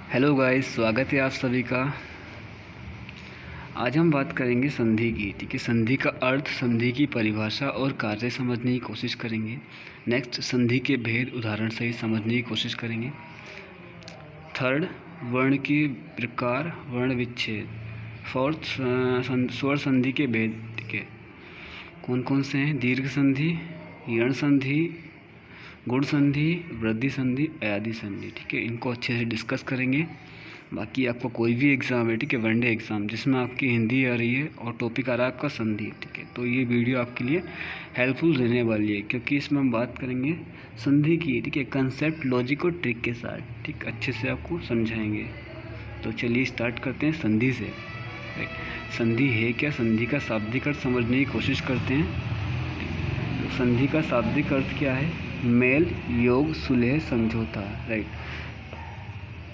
Hello guys, स्वागत है आप सभी का। आज हम बात करेंगे संधि की। ठीक है, संधि का अर्थ, संधि की परिभाषा और कार्य समझने की कोशिश करेंगे। नेक्स्ट, संधि के भेद उदाहरण सहित समझने की कोशिश करेंगे। थर्ड, वर्ण के प्रकार, वर्ण विच्छेद। फोर्थ, स्वर संधि के भेद। ठीक है, कौन कौन से हैं? दीर्घ संधि, यण संधि, गुण संधि, वृद्धि संधि, अयादि संधि। ठीक है, इनको अच्छे से डिस्कस करेंगे। बाकी आपका कोई भी एग्ज़ाम है, ठीक है, वनडे एग्ज़ाम जिसमें आपकी हिंदी आ रही है और टॉपिक आ रहा है आपका संधि, ठीक है, तो ये वीडियो आपके लिए हेल्पफुल रहने वाली है क्योंकि इसमें हम बात करेंगे संधि की। ठीक है, कंसेप्ट, लॉजिक और ट्रिक के साथ, ठीक, अच्छे से आपको समझाएंगे। तो चलिए स्टार्ट करते हैं संधि से। राइट, संधि है क्या? संधि का शाब्दिक अर्थ समझने की कोशिश करते हैं। तो संधि का शाब्दिक अर्थ क्या है? मेल, योग, सुलह, समझौता। राइट,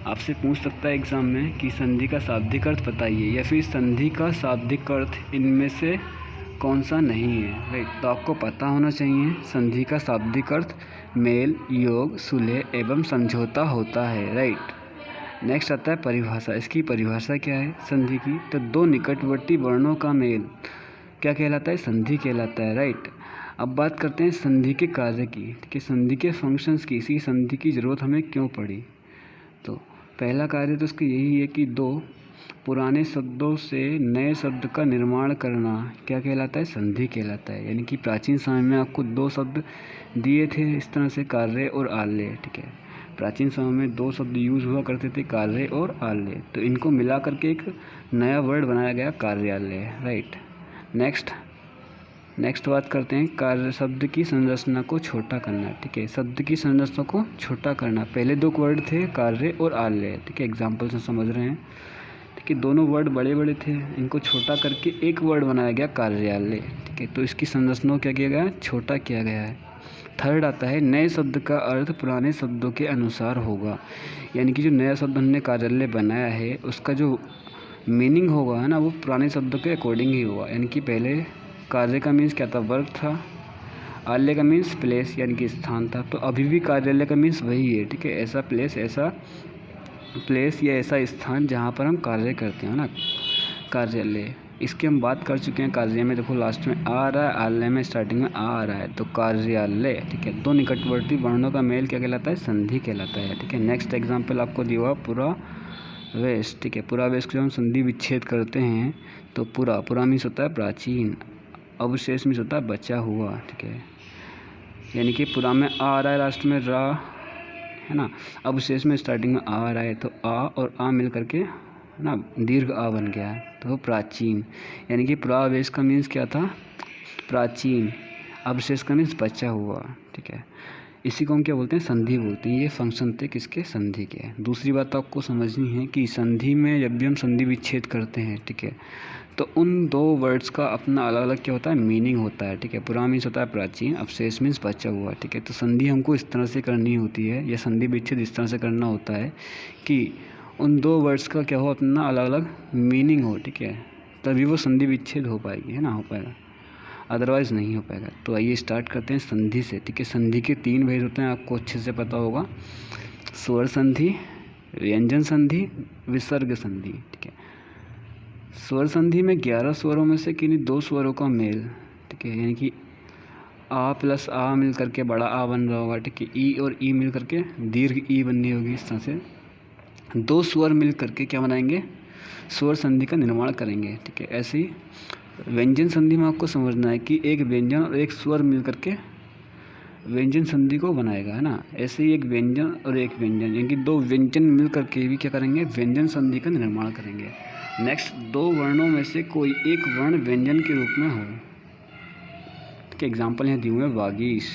आपसे पूछ सकता है एग्ज़ाम में कि संधि का शाब्दिक अर्थ बताइए, या फिर संधि का शाब्दिक अर्थ इनमें से कौन सा नहीं है। राइट, तो आपको पता होना चाहिए संधि का शाब्दिक अर्थ मेल, योग, सुलह एवं समझौता होता है। राइट, नेक्स्ट आता है परिभाषा। इसकी परिभाषा क्या है संधि की? तो दो निकटवर्ती वर्णों का मेल क्या कहलाता है? संधि कहलाता है। राइट, अब बात करते हैं संधि के कार्य की। ठीक है, संधि के फंक्शंस की, इसी संधि की ज़रूरत हमें क्यों पड़ी? तो पहला कार्य तो इसका यही है कि दो पुराने शब्दों से नए शब्द का निर्माण करना क्या कहलाता है? संधि कहलाता है। यानी कि प्राचीन समय में आपको दो शब्द दिए थे इस तरह से, कार्य और आल्य। ठीक है, प्राचीन समय में दो शब्द यूज हुआ करते थे, कार्य और आल्य, तो इनको मिला करके एक नया वर्ड बनाया गया, कार्यालय। राइट, नेक्स्ट बात करते हैं कार्य शब्द की संरचना को छोटा करना। ठीक है, शब्द की संरचना को छोटा करना। पहले दो वर्ड थे, कार्य और आल्य। ठीक है, एग्जाम्पल से समझ रहे हैं। ठीक है, दोनों वर्ड बड़े बड़े थे, इनको छोटा करके एक वर्ड बनाया गया, कार्यालय। ठीक है, तो इसकी संरचना को क्या किया गया? छोटा किया गया है। थर्ड आता है नए शब्द का अर्थ पुराने शब्दों के अनुसार होगा। यानी कि जो नया शब्द हमने कार्यालय बनाया है उसका जो मीनिंग होगा, है ना, वो पुराने शब्दों के अकॉर्डिंग ही होगा। यानी कि पहले कार्य का मीन्स क्या था? वर्क था। आल्य का मीन्स प्लेस यानी कि स्थान था। तो अभी भी कार्यालय का मीन्स वही है। ठीक है, ऐसा प्लेस या ऐसा स्थान जहाँ पर हम कार्य करते हैं ना, कार्यालय। इसकी हम बात कर चुके हैं। कार्य में देखो लास्ट में आ रहा है, आल्य में स्टार्टिंग में आ रहा है, तो कार्यालय। ठीक है, दो निकटवर्ती वर्णों का मेल क्या कहलाता है? संधि कहलाता है। ठीक है, नेक्स्ट एग्जाम्पल आपको दिया हुआ पुरावेश। ठीक है, पुरावेश को जब हम संधि विच्छेद करते हैं तो पुरा मीन्स होता है प्राचीन, अवशेष मीन्स होता है बचा हुआ। ठीक है, यानी कि पुरा में आ रहा है, लास्ट में रा, है ना, अवशेष में स्टार्टिंग में आ रहा है, तो आ और आ मिल करके, है ना, दीर्घ आ बन गया है, तो प्राचीन। यानी कि पुरावेश का मीन्स क्या था? प्राचीन। अवशेष का मीन्स बचा हुआ। ठीक है, इसी को हम क्या बोलते हैं? संधि बोलते हैं। ये फंक्शन थे किसके? संधि के। दूसरी बात आपको समझनी है कि संधि में जब भी हम संधि विच्छेद करते हैं, ठीक है, तो उन दो वर्ड्स का अपना अलग अलग क्या होता है? मीनिंग होता है। ठीक है, पुरा मीन्स होता है प्राचीन, अवशेष मीन्स बचा हुआ। ठीक है, तो संधि हमको इस तरह से करनी होती है, या संधि विच्छेद इस तरह से करना होता है कि उन दो वर्ड्स का क्या हो? अपना अलग अलग मीनिंग हो। ठीक है, तभी वो संधि विच्छेद हो पाएगी, है ना, हो पाएगा, अदरवाइज़ नहीं हो पाएगा। तो आइए स्टार्ट करते हैं संधि से। ठीक है, संधि के तीन भेद होते हैं, आपको अच्छे से पता होगा। स्वर संधि, व्यंजन संधि, विसर्ग संधि। ठीक है, स्वर संधि में 11 स्वरों में से किन्हीं दो स्वरों का मेल। ठीक है, यानी कि आ प्लस आ मिल करके बड़ा आ बन रहा होगा। ठीक है, ई और ई मिल करके दीर्घ ई बननी होगी। इस तरह से दो स्वर मिल करके क्या बनाएंगे? स्वर संधि का निर्माण करेंगे। ठीक है, ऐसे ही व्यंजन संधि में आपको समझना है कि एक व्यंजन और एक स्वर मिल करके व्यंजन संधि को बनाएगा, है ना। ऐसे ही एक व्यंजन और एक व्यंजन, यानी कि दो व्यंजन मिल करके भी क्या करेंगे? व्यंजन संधि का निर्माण करेंगे। नेक्स्ट, दो वर्णों में से कोई एक वर्ण व्यंजन के रूप में हो। ठीक है, एग्जाम्पल यहाँ दिए हुए हैं वागीश।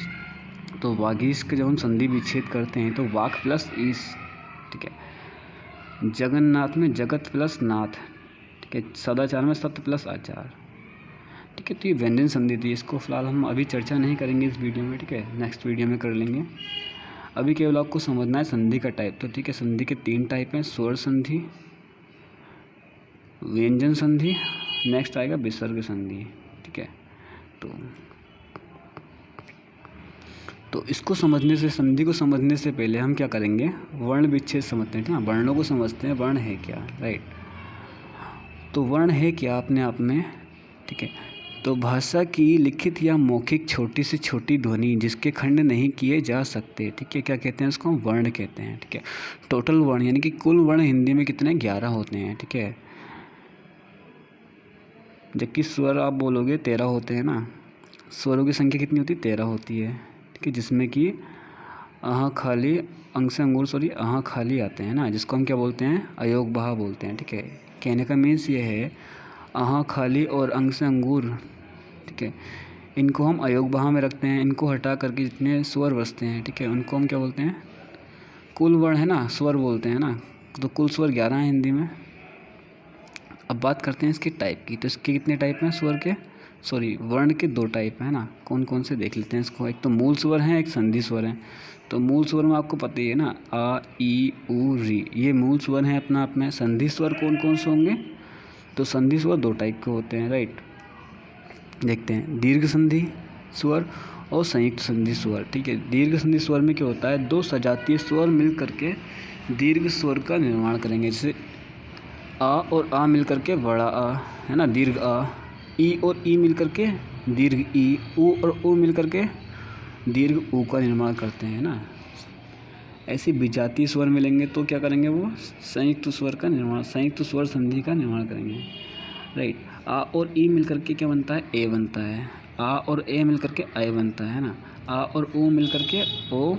तो वागीश के जब हम संधि विच्छेद करते हैं तो वाक प्लस ईश। ठीक है, जगन्नाथ में जगत प्लस नाथ। ठीक है, सदाचार में सत्य प्लस आचार। ठीक है, तो ये व्यंजन संधि थी, इसको फिलहाल हम अभी चर्चा नहीं करेंगे इस वीडियो में। ठीक है, नेक्स्ट वीडियो में कर लेंगे। अभी केवल आपको समझना है संधि का टाइप। तो ठीक है, संधि के तीन टाइप हैं, स्वर संधि, व्यंजन संधि, नेक्स्ट आएगा विसर्ग संधि। ठीक है, तो तो इसको समझने से, संधि को समझने से पहले हम क्या करेंगे, वर्ण विच्छेद समझते हैं, ठीक है, वर्णों को समझते हैं, वर्ण है क्या, राइट। तो वर्ण है क्या अपने आप में, ठीक है। तो भाषा की लिखित या मौखिक छोटी से छोटी ध्वनि जिसके खंड नहीं किए जा सकते, ठीक है, क्या कहते हैं उसको, हम वर्ण कहते हैं, ठीक है। टोटल वर्ण यानी कि कुल वर्ण हिंदी में कितने, 11 होते हैं, ठीक है। जबकि स्वर आप बोलोगे 13 होते हैं ना, स्वरों की संख्या कितनी होती है, 13 होती है, ठीक है। जिसमें कि अहाँ खाली, अंग से अंगूर, सॉरी अहाँ खाली आते हैं ना, जिसको हम क्या बोलते हैं, अयोग बहा बोलते हैं, ठीक है। कहने का मीन्स ये है, अहाँ खाली और अंग से अंगूर, ठीक है, इनको हम अयोग बहा में रखते हैं। इनको हटा करके जितने स्वर बचते हैं, ठीक है, उनको हम क्या बोलते हैं, कुल वर्ण है ना, स्वर बोलते हैं ना। तो कुल स्वर 11 हैं हिंदी में। अब बात करते हैं इसके टाइप की। तो इसके कितने टाइप हैं स्वर के, सॉरी वर्ण के 2 टाइप हैं ना, कौन कौन से देख लेते हैं इसको। एक तो मूल स्वर हैं, एक संधि स्वर हैं। तो मूल स्वर में आपको पता ही है ना, आ ई उ री, ये मूल स्वर हैं अपना आप में। संधि स्वर कौन कौन से होंगे, तो संधि स्वर 2 टाइप के होते हैं, राइट। देखते हैं, दीर्घ संधि स्वर और संयुक्त संधि स्वर, ठीक है। दीर्घ संधि स्वर में क्या होता है, 2 सजातीय स्वर मिल करके दीर्घ स्वर का निर्माण करेंगे। जैसे आ और आ मिल करके बड़ा आ, है ना, दीर्घ आ। ई और ई मिल करके दीर्घ ई। उ और उ मिल करके दीर्घ उ का निर्माण करते हैं ना। ऐसे विजातीय स्वर मिलेंगे तो क्या करेंगे, वो संयुक्त स्वर का निर्माण, संयुक्त स्वर संधि का निर्माण करेंगे, राइट। आ और ई मिल करके क्या बनता है, ए बनता है। आ और ए मिल करके आई बनता है ना। आ और उ मिल करके ओ,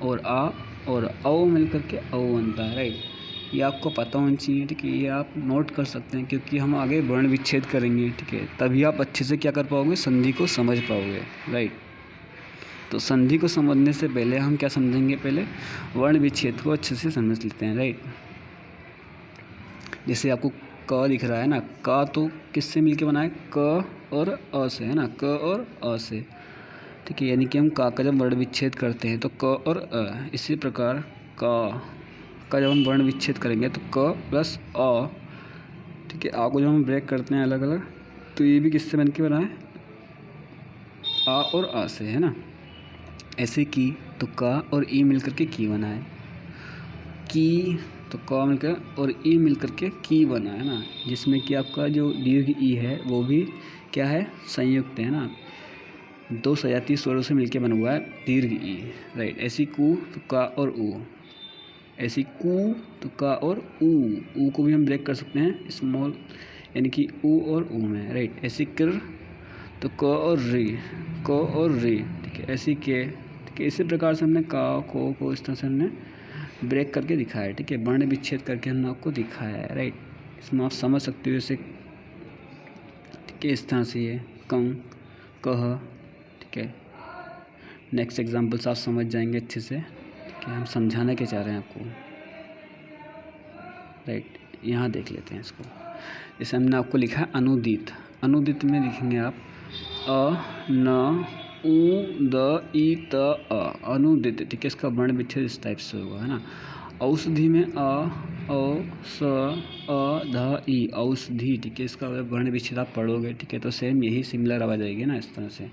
और आ और औ मिल करके औ बनता है, राइट। ये आपको पता होना चाहिए, ठीक है। ये आप नोट कर सकते हैं क्योंकि हम आगे वर्ण विच्छेद करेंगे, ठीक है। तभी आप अच्छे से क्या कर पाओगे, संधि को समझ पाओगे, राइट। तो संधि को समझने से पहले हम क्या समझेंगे, पहले वर्ण विच्छेद को अच्छे से समझ लेते हैं, राइट। जैसे आपको क दिख रहा है ना, क तो किससे मिलके बना है, क और अ से, है ना, क और अ से, ठीक है। यानी कि हम का जब वर्ण विच्छेद करते हैं तो क और अ। इसी प्रकार का जब हम वर्ण विच्छेद करेंगे तो क प्लस अ, ठीक है। आ को जब हम ब्रेक करते हैं अलग अलग, तो ये भी किससे बन के बना है, आ और आ से, है ना। ऐसे की तो का और ई मिलकर के की बना है। की तो क मिलकर और ई मिलकर के की बना है ना, जिसमें कि आपका जो दीर्घ ई है वो भी क्या है, संयुक्त है ना। 2 सजातीय स्वरों से मिलकर बना हुआ है दीर्घ ई, राइट। ऐसी कु तो का और उ, ऐसी कु तो का और उ को भी हम ब्रेक कर सकते हैं स्मॉल, यानी कि उ और उ में, राइट। ऐसी क्र तो क और री, क और री, ठीक है। ऐसी के, ठीक है। इसी प्रकार से हमने का को इस तरह से हमने ब्रेक करके दिखाया है, ठीक है। वर्ण विच्छेद करके हमने आपको दिखाया है, राइट। इसमें आप समझ सकते हो जैसे, ठीक है, इस तरह से ये कं, कह, ठीक है। नेक्स्ट एग्जाम्पल्स आप समझ जाएंगे अच्छे से, ठीक है। हम समझाना क्या चाह रहे हैं आपको, राइट। यहाँ देख लेते हैं इसको। जैसे हमने आपको लिखा है अनुदित, अनुदित में लिखेंगे आप अ न उ द ई त अ, अनुदित, ठीक है। इसका वर्ण विच्छेद इस टाइप से होगा, है ना। औषधि में अ औ स अ ध ई, औषधि, ठीक है। इसका वर्ण विच्छेद आप पढ़ोगे, ठीक है, तो सेम यही सिमिलर आवाज आएगी ना, इस तरह से।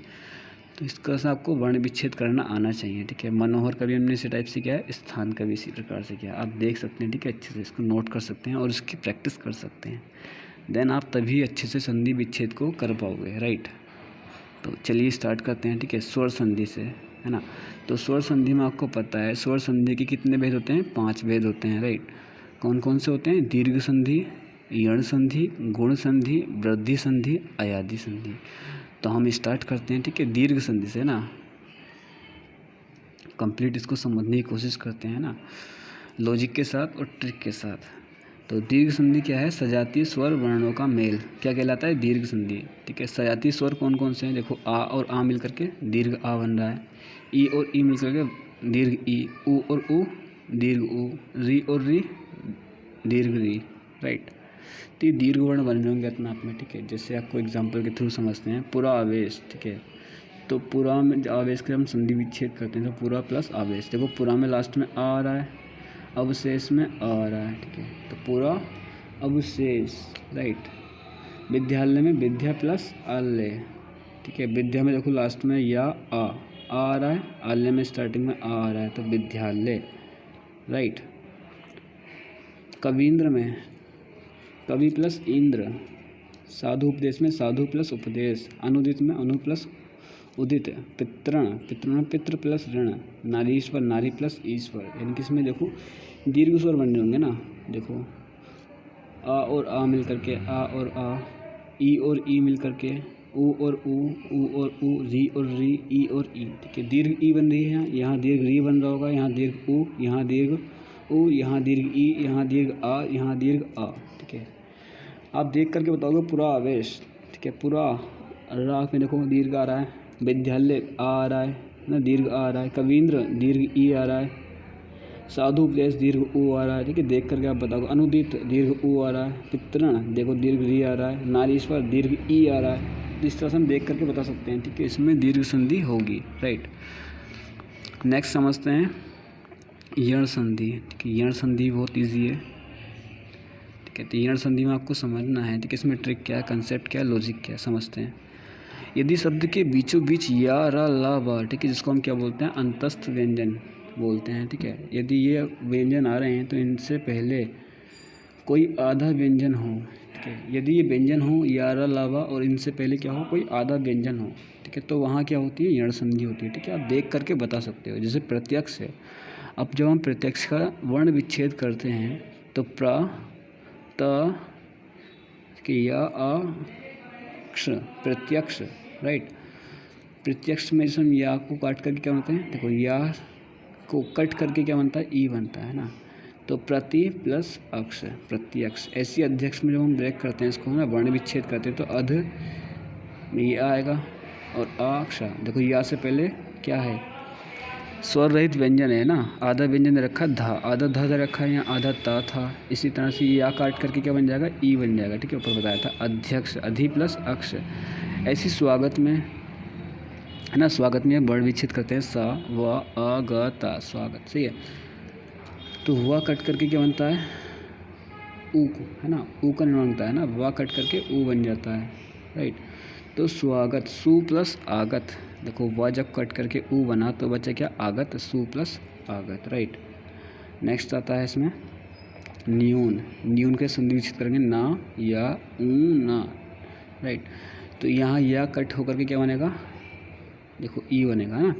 तो इस तरह से आपको वर्ण विच्छेद करना आना चाहिए, ठीक है। मनोहर का भी हमने इसी टाइप से किया है, स्थान का भी इसी प्रकार से किया है। आप देख सकते हैं, ठीक है, अच्छे से इसको नोट कर सकते हैं और इसकी प्रैक्टिस कर सकते हैं। देन आप तभी अच्छे से संधि विच्छेद को कर पाओगे, राइट। तो चलिए स्टार्ट करते हैं, ठीक है, स्वर संधि से, है ना। तो स्वर संधि में आपको पता है स्वर संधि के कितने भेद होते हैं, 5 भेद होते हैं, राइट। कौन कौन से होते हैं, दीर्घ संधि, यण संधि, गुण संधि, वृद्धि संधि, अयादि संधि। तो हम स्टार्ट करते हैं, ठीक है, दीर्घ संधि से ना, कंप्लीट इसको समझने की कोशिश करते हैं ना, लॉजिक के साथ और ट्रिक के साथ। तो दीर्घ संधि क्या है, सजातीय स्वर वर्णों का मेल क्या कहलाता है, दीर्घ संधि, ठीक है। सजातीय स्वर कौन कौन से हैं, देखो आ और आ मिल करके दीर्घ आ बन रहा है। ई और ई मिल करके दीर्घ ई, उ और उ दीर्घ उ, री और री दीर्घ री, राइट। तो ये दीर्घ वर्ण बन जाएंगे अपने आप में, ठीक है। जैसे आपको एग्जाम्पल के थ्रू समझते हैं, पूरा आवेश, ठीक है। तो पूरा में आवेश के हम संधि विच्छेद करते हैं, तो पूरा प्लस आवेश, देखो पूरा में लास्ट में आ रहा है, अवशेष में आ रहा है, ठीक है। तो पूरा अवशेष, राइट। विद्यालय में विद्या प्लस आलय, ठीक है। विद्या में देखो लास्ट में या आ, आ रहा है, आल्य में स्टार्टिंग में आ रहा है तो विद्यालय, राइट। कवींद्र में कवि प्लस इंद्र, साधु उपदेश में साधु प्लस उपदेश, अनुदित में अनु प्लस उदित, पितृण पितृण पितृ प्लस ऋण, नारीश्वर नारी प्लस ईश्वर। यानी कि इसमें देखो दीर्घ स्वर बनने होंगे ना, देखो आ और आ मिल करके आ और आ, ई और ई मिल करके ऊ और ऊ, री और री, ई और ई, ठीक है। दीर्घ ई बन रही है, यहाँ दीर्घ री बन रहा होगा, यहाँ दीर्घ ऊ, यहाँ दीर्घ ऊ, यहाँ दीर्घ ई, यहाँ दीर्घ आ, यहाँ दीर्घ आ, ठीक है। आप देख करके बताओगे पूरा आवेश, ठीक है। पूरा राग में देखो दीर्घ आ रहा है, विद्यालय आ रहा है ना, दीर्घ आ रहा है, कवींद्र दीर्घ ई आ रहा है, साधु उपदेश दीर्घ ऊ आ रहा है, ठीक है। देख करके आप बताओगे अनुदित दीर्घ ऊ आ रहा है, पितृण देखो दीर्घ री आ रहा है, नारीश्वर दीर्घ ई आ रहा है। इस तरह से हम देख करके बता सकते हैं, ठीक है। इसमें दीर्घ संधि होगी, राइट। नेक्स्ट समझते हैं यण संधि, ठीक है। यण संधि बहुत ईजी है, ठीक है। तो यण संधि में आपको समझना है, ठीक है। इसमें ट्रिक क्या है, कंसेप्ट क्या है, लॉजिक क्या है, समझते हैं। यदि शब्द के बीचों बीच या रा ला बा, ठीक है, जिसको हम क्या बोलते हैं, अंतस्थ व्यंजन बोलते हैं, ठीक है। यदि ये व्यंजन आ रहे हैं तो इनसे पहले कोई आधा व्यंजन हो, ठीक है। यदि ये व्यंजन हो या रा ला बा और इनसे पहले क्या हो, कोई आधा व्यंजन हो, ठीक है, तो वहाँ क्या होती है, यण संधि होती है, ठीक है। आप देख करके बता सकते हो। जैसे प्रत्यक्ष है, अब जब हम प्रत्यक्ष का वर्ण विच्छेद करते हैं तो प्र त या आ क्ष, प्रत्यक्ष, राइट। प्रत्यक्ष में जैसे हम या को काट करके क्या बनता है, देखो या को कट करके क्या बनता है, ई बनता है ना। तो प्रति प्लस अक्ष, प्रत्यक्ष। ऐसी अध्यक्ष में जब हम ब्रेक करते हैं इसको ना, वर्ण विच्छेद करते हैं तो अध में ये आएगा और अक्ष, देखो या से पहले क्या है, स्वर रहित व्यंजन है ना, आधा व्यंजन रखा धा, आधा धा रखा है, यहाँ आधा ता था। इसी तरह से या काट करके क्या बन जाएगा, ई बन जाएगा, ठीक है। ऊपर बताया था अध्यक्ष, अधि प्लस अक्ष। ऐसी स्वागत में है ना, स्वागत में वर्ण विच्छेद करते हैं सा व अ ग ता, स्वागत, सही है। तो हुआ कट करके क्या बनता है, ऊ, है ना, ऊ का निर्माण होता है ना, वा कट करके ऊ बन जाता है, राइट। तो स्वागत, सु प्लस आगत, देखो वा जब कट करके ऊ बना तो बचा क्या, आगत, सु प्लस आगत, राइट। नेक्स्ट आता है इसमें न्यून, न्यून के संधि विच्छेद करेंगे ना या ऊ ना, राइट। तो यहाँ या कट होकर के क्या बनेगा, देखो ई बनेगा ना,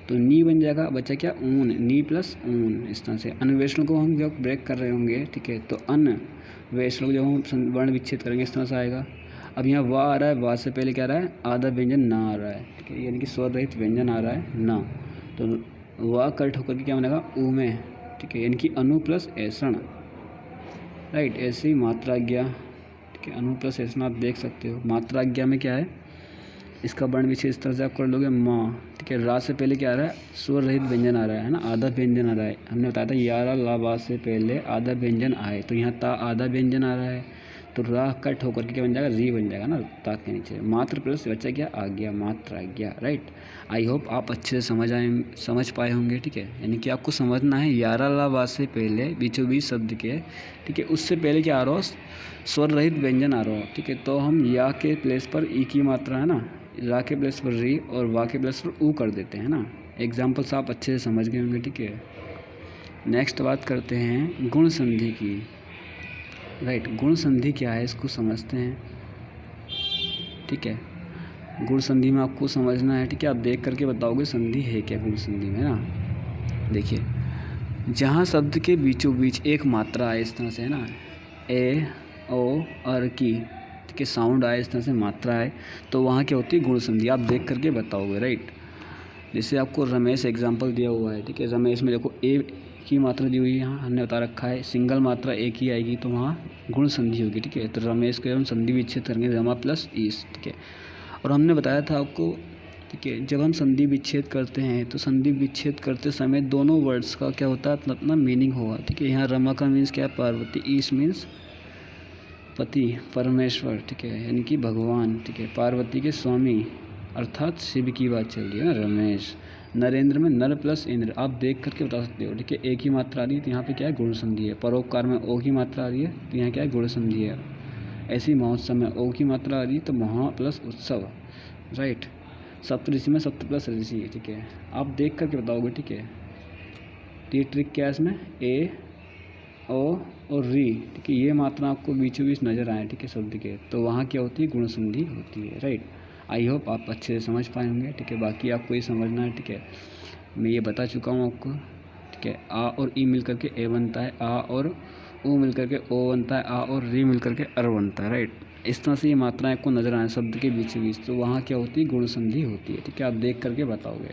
तो नी बन जाएगा, बचा क्या, ऊन, नी प्लस ऊन। इस तरह से अन्वेषण को हम जब ब्रेक कर रहे होंगे, ठीक है, तो अन्वेषण को जब हम वर्ण विच्छेद करेंगे इस तरह से आएगा। अब यहाँ वा आ रहा है, वा से पहले क्या आ रहा है, आधा व्यंजन ना आ रहा है, ठीक है, यानी कि स्वर रहित व्यंजन आ रहा है ना, तो वा कट होकर के क्या बनेगा, ऊ में, ठीक है, यानी कि अनु प्लस ऐसण, राइट। ऐसे ही मात्राज्ञा, ठीक है, अनु प्लस ऐसण आप देख सकते हो। मात्राज्ञा में क्या है, इसका वर्ण विच्छेद इस तरह से आप कर लोगे माँ, ठीक है। रा से पहले क्या आ रहा है, स्वर रहित व्यंजन आ रहा है ना, आधा व्यंजन आ रहा है। हमने बताया था या रा ला बा से पहले आधा व्यंजन आए, तो यहाँ ता आधा व्यंजन आ रहा है, तो रा कट होकर के क्या बन जाएगा, री बन जाएगा ना ता के नीचे। मात्र प्लस बच्चा क्या, आज्ञा, मात्राज्ञा, राइट। आई होप आप अच्छे से समझ पाए होंगे, ठीक है। यानी कि आपको समझना है या रा ला बा से पहले बीचों बीच शब्द के, ठीक है, उससे पहले क्या आ रहा हो, स्वर रहित व्यंजन आ रहा हो, ठीक है। तो हम या के प्लेस पर ई की मात्रा है ना, रा के प्लेस पर री और वा के प्लेस पर ऊ कर देते हैं ना। एग्जाम्पल्स आप अच्छे से समझ गए होंगे, ठीक है। नेक्स्ट बात करते हैं गुण संधि की, राइट। गुण संधि क्या है इसको समझते हैं, ठीक है। गुण संधि में आपको समझना है, ठीक है। आप देख करके बताओगे संधि है क्या गुण संधि में ना। देखिए, जहाँ शब्द के बीचों बीच एक मात्रा है इस तरह से, है ना, ए ओ अर की, ठीक है, साउंड आए इस तरह से, मात्रा है, तो वहाँ क्या होती है, गुण संधि। आप देख करके बताओगे, राइट। जैसे आपको रमेश एग्जाम्पल दिया हुआ है, ठीक है। रमेश में देखो ए की मात्रा दी हुई है, यहाँ हमने बता रखा है, सिंगल मात्रा एक ही आएगी तो वहाँ गुण संधि होगी, ठीक है। तो रमेश को हम संधि विच्छेद करेंगे रमा प्लस ईस, ठीक है। और हमने बताया था आपको, ठीक है, जब हम संधि विच्छेद करते हैं तो संधि विच्छेद करते समय दोनों वर्ड्स का क्या होता है, अपना मीनिंग होगा, ठीक है। यहाँ रमा का मीन्स क्या है, पार्वती, ईस मीन्स पति, परमेश्वर, ठीक है, यानी कि भगवान, ठीक है। पार्वती के स्वामी अर्थात शिव की बात चल रही है ना, रमेश। नरेंद्र में नर प्लस इंद्र, आप देख करके बता सकते हो, ठीक है। एक ही मात्रा आ रही है तो यहाँ पे क्या है, गुण संधि है। परोपकार में ओ की मात्रा आ रही है तो यहाँ क्या है, गुण संधि है। ऐसे ही महोत्सव में ओ की मात्रा आ रही है तो महा प्लस उत्सव, राइट। सप्तऋषि में सप्त प्लस ऋषि, ठीक है। आप देख करके बताओगे, ठीक है। तो ये ट्रिक क्या है इसमें, ए ओ और री, ठीक है, ये मात्रा आपको बीचों बीच नज़र आए, ठीक है, शब्द के, तो वहाँ क्या होती है, गुण संधि होती है, राइट। आई होप आप अच्छे से समझ पाए होंगे, ठीक है। बाकी आपको ये समझना है, ठीक है, मैं ये बता चुका हूँ आपको, ठीक है। आ और ई मिल करके ए बनता है, आ और ओ मिल करके ओ बनता है, आ और री मिल करके अर बनता है, राइट। इस तरह से ये मात्राएं आपको नज़र आए शब्द के बीचों बीच, तो वहाँ क्या होती है, गुण संधि होती है, ठीक है। आप देख करके बताओगे।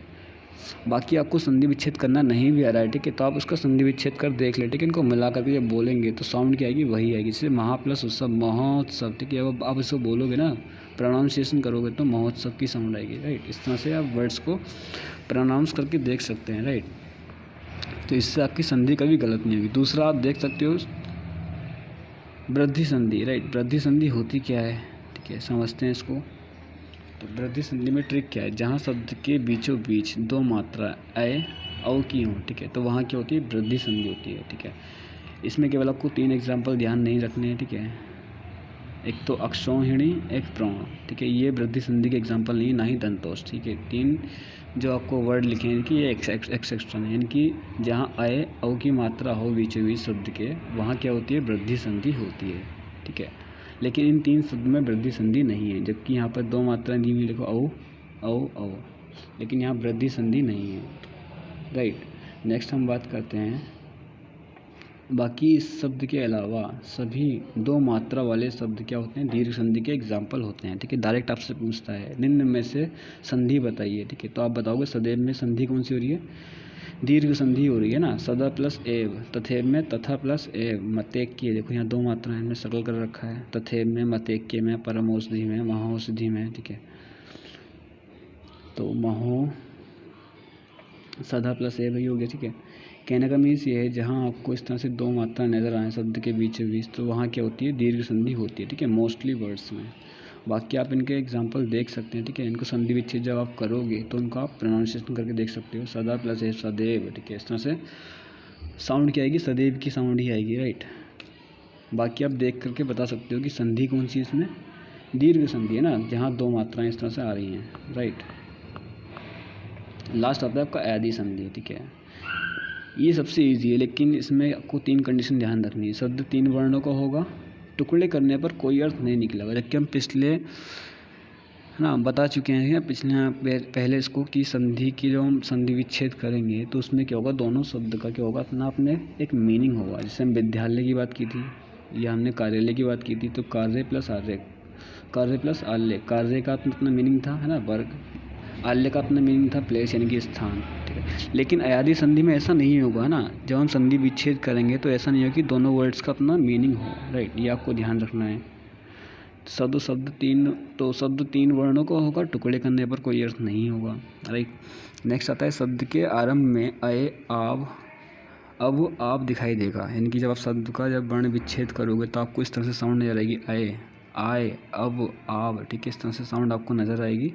बाकी आपको संधि विच्छेद करना नहीं भी आ रहा है, ठीक है, तो आप उसका संधि विच्छेद कर देख ले, ठीक है। इनको मिला करके जब बोलेंगे तो साउंड क्या आएगी, वही आएगी। जैसे महा प्लस उत्सव, महोत्सव, ठीक है। अब आप इसको बोलोगे ना, प्रोनाउंसिएशन करोगे तो महोत्सव की साउंड आएगी, राइट। इस तरह से आप वर्ड्स को प्रोनाउंस करके देख सकते हैं, राइट। तो इससे आपकी संधि कभी गलत नहीं होगी। दूसरा आप देख सकते हो वृद्धि संधि, राइट। वृद्धि संधि होती क्या है, ठीक है, समझते हैं इसको। तो वृद्धि संधि में ट्रिक क्या है, जहाँ शब्द के बीचों बीच दो मात्रा अय औ की हों, ठीक है, तो वहाँ क्या होती है, वृद्धि संधि होती है, ठीक है। इसमें केवल आपको 3 एग्जाम्पल ध्यान नहीं रखने हैं, ठीक है। एक तो अक्षौहिणी, एक प्रोण, ठीक है, ये वृद्धि संधि के एग्जाम्पल नहीं, ना ही दंतोष, ठीक है। 3 जो आपको वर्ड लिखे हैं कि ये एक्सेप्शन है, यानी कि जहाँ अय औ की मात्रा हो बीचों बीच शब्द के, वहाँ क्या होती है, वृद्धि संधि होती है, ठीक है। लेकिन इन 3 शब्द में वृद्धि संधि नहीं है, जबकि यहाँ पर 2 मात्राएं दी हुई, देखो औ, लेकिन यहाँ वृद्धि संधि नहीं है, राइट। नेक्स्ट हम बात करते हैं, बाकी इस शब्द के अलावा सभी 2 मात्रा वाले शब्द क्या होते हैं, दीर्घ संधि के एग्जाम्पल होते हैं, ठीक है। डायरेक्ट आपसे पूछता है निम्न में से संधि बताइए, ठीक है, तो आप बताओगे सदैव में संधि कौन सी हो रही है, दीर्घ संधि हो रही है ना, सदा प्लस एव। तथेव में तथा प्लस एव। मतेक्य, देखो यहाँ 2 मात्रा है, सर्कल कर रखा है, तथेव में, मतेक्य में, परमौषधि में, महाऔषधि में, ठीक है। तो महो सदा प्लस एव ही हो गया, ठीक है। कहने का मीन्स ये है, जहाँ आपको इस तरह से 2 मात्रा नज़र आए शब्द के बीचों बीच, तो वहाँ क्या होती है, दीर्घ संधि होती है, ठीक है, मोस्टली वर्ड्स में। बाकी आप इनके एग्जाम्पल देख सकते हैं, ठीक है। इनको संधि विच्छेद जब आप करोगे तो उनको आप प्रोनाउंसिएशन करके देख सकते हो, सदा प्लस एव, सदैव, ठीक है। इस तरह से साउंड क्या आएगी, सदैव की साउंड ही आएगी, राइट। बाकी आप देख करके बता सकते हो कि संधि कौन सी इसमें, दीर्घ संधि है ना, जहाँ 2 मात्राएँ इस तरह से आ रही हैं, राइट। लास्ट आता है आपका अयादी संधि, ठीक है। ये सबसे ईजी है, लेकिन इसमें आपको 3 कंडीशन ध्यान रखनी है। शब्द 3 वर्णों का होगा, टुकड़े करने पर कोई अर्थ नहीं निकलेगा, जबकि हम पिछले ना बता चुके हैं पिछले पहले इसको कि संधि की जो हम संधि विच्छेद करेंगे तो उसमें क्या होगा, दोनों शब्द का क्या होगा, अपना अपने एक मीनिंग होगा। जैसे हम विद्यालय की बात की थी या हमने कार्यालय की बात की थी, तो कार्य प्लस आर्य, कार्य प्लस आल्य, कार्य का अपना मीनिंग था, है ना, वर्ग, आल्य का अपना मीनिंग था प्लेस, यानी कि स्थान, ठीक है। लेकिन अयादी संधि में ऐसा नहीं होगा, है ना। जब हम संधि विच्छेद करेंगे तो ऐसा नहीं होगा कि दोनों वर्ड्स का अपना मीनिंग हो, राइट। ये आपको ध्यान रखना है। शब्द 3 वर्णों का होगा, टुकड़े करने पर कोई अर्थ नहीं होगा, राइट। नेक्स्ट आता है शब्द के आरंभ में अय, आव, अब, आप दिखाई देगा, यानी कि जब आप शब्द का जब वर्ण विच्छेद करोगे तो आपको इस तरह से साउंड नजर आएगी, अय, आय, अब, आव, ठीक है, इस तरह से साउंड आपको नज़र आएगी।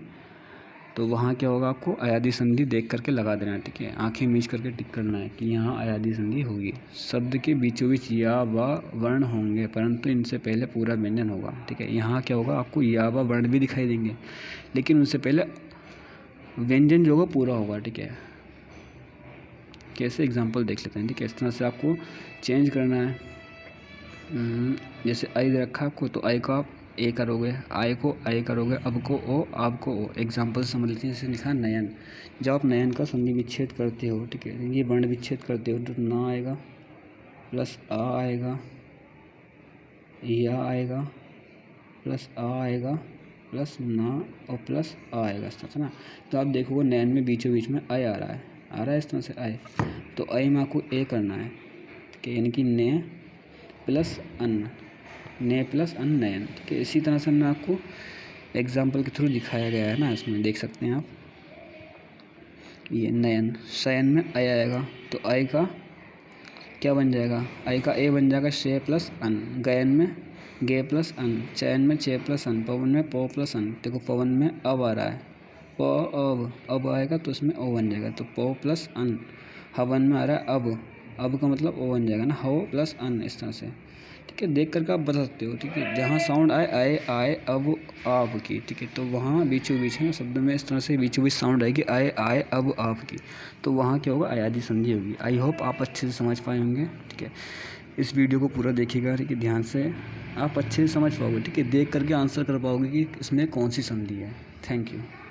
तो वहाँ क्या होगा, आपको अयादी संधि देख करके लगा देना है, ठीक है। आंखें मीच करके टिक करना है कि यहाँ अयादी संधि होगी। शब्द के बीचों बीच या व वर्ण होंगे, परंतु इनसे पहले पूरा व्यंजन होगा, ठीक है। यहाँ क्या होगा, आपको या व वर्ण भी दिखाई देंगे, लेकिन उनसे पहले व्यंजन जो होगा पूरा होगा, ठीक है। कैसे एग्जाम्पल देख लेते हैं, ठीक है। इस तरह से आपको चेंज करना है। जैसे आई रखा आपको, तो आई को आप ए करोगे, आय को आय करोगे, अब को ओ, आप को ओ। एग्जाम्पल समझ लेते हैं। जैसे लिखा नयन, जब आप नयन का संधि विच्छेद करते हो, ठीक है, ये वर्ण विच्छेद करते हो, तो ना आएगा प्लस आ आएगा, या आएगा प्लस आ आएगा प्लस ना और प्लस आ आएगा, इस तरह से ना। तो आप देखोगे नयन में बीचों बीच में आय आ रहा है इस तरह से आय, तो आय में आपको ए करना है, ठीक है, यानी कि ने प्लस अन्न, ने प्लस अन्न, नयन, ठीक है। इसी तरह से मैं आपको एग्जाम्पल के थ्रू दिखाया गया है ना, इसमें देख सकते हैं आप। ये नयन, शयन में आय आएगा, तो आय का क्या बन जाएगा, आय का ए बन जाएगा शे प्लस अन्न। गयन में गे प्लस अन्न, चयन में चे प्लस अन्न, पवन में पो प्लस अन्न। देखो पवन में अब आ रहा है, प अब आएगा तो उसमें ओ बन जाएगा, तो पो प्लस अन्न। हवन में आ रहा है अब का मतलब ओ बन जाएगा ना, हो प्लस अन्न, इस तरह से। ठीक है, देख करके आप बता सकते हो। ठीक है, जहाँ साउंड आए आए आए अब आप की, ठीक है, तो वहाँ बीचों बीच है ना शब्द में इस तरह से बीचों बीच साउंड आएगी आए आए अब आप की, तो वहाँ क्या होगा, अयादी संधि होगी। आई होप आप अच्छे से समझ पाए होंगे। ठीक है, इस वीडियो को पूरा देखिएगा, ठीक है, ध्यान से, आप अच्छे से समझ पाओगे। ठीक है, देख करके आंसर कर पाओगे कि इसमें कौन सी संधि है। Thank you.